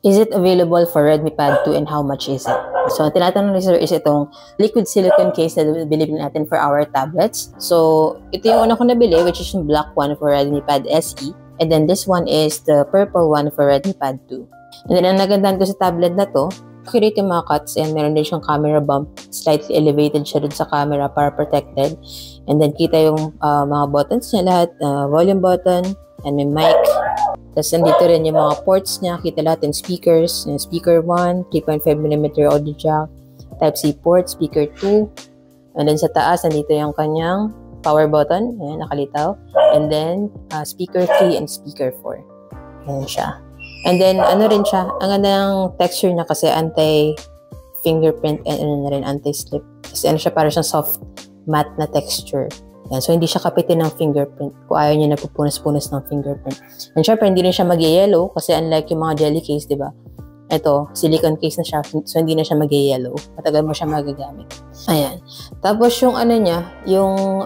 Is it available for Redmi Pad 2 and how much is it? So, ang tinatanong ni sir is itong liquid silicone case na binili natin for our tablets. So, ito yung una ko nabili, which is yung black one for Redmi Pad SE. And then this one is the purple one for Redmi Pad 2. And then ang nagandahan ko sa tablet na to, accurate yung mga cuts and meron din siyang camera bump. Slightly elevated siya dun sa camera para protected. And then kita yung mga buttons niya lahat. Volume button and may mic. Tapos nandito rin yung mga ports niya. Kita lahat yung speakers. Yung speaker 1, 3.5mm audio jack, Type-C port, speaker 2. And then sa taas, nandito yung kanyang power button. Ayan, nakalitaw. And then speaker 3 and speaker 4. Ayan siya. And then, ano rin siya, ang ganda ng texture niya kasi anti-fingerprint and ano na rin, anti-slip. Kasi ano siya, parang siyang soft matte na texture. Yan. So, hindi siya kapitin ng fingerprint kung ayaw niya nagpupunas-punas ng fingerprint. And syempre, hindi rin siya mag-yellow kasi unlike yung mga jelly case, di ba? Ito, silicone case na siya, so hindi na siya mag-yellow. Matagal mo siya magagamit. Ayan. Tapos yung ano niya, yung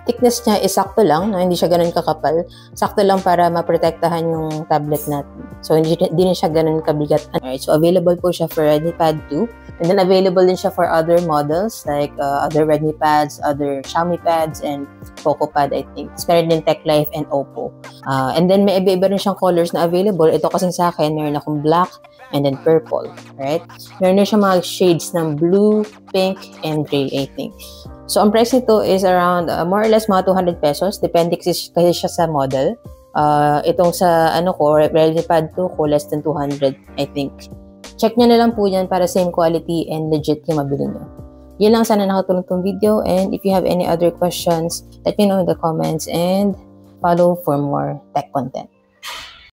thickness niya is sakto lang, no? Hindi siya ganun kakapal. Sakto lang para maprotektahan yung tablet natin. So hindi rin siya ganun kabigat. Alright, so available po siya for Redmi Pad 2. And then available din siya for other models like other Redmi Pads, other Xiaomi Pads, and Poco Pad, I think. It's meron din Tech Life and Oppo. And then may iba-iba rin siyang colors na available. Ito kasi sa akin, meron akong black, and then purple, right? Meron din siya mga shades ng blue, pink, and gray, I think. So, ang price nito is around more or less mga 200 pesos. Depende kasi siya sa model. Itong sa, Redmi Pad 2 ko, less than 200, I think. Check nyo na lang po yan para same quality and legit yung mabili nyo. Yun lang, sana nakatulong tong video. And if you have any other questions, let me know in the comments and follow for more tech content.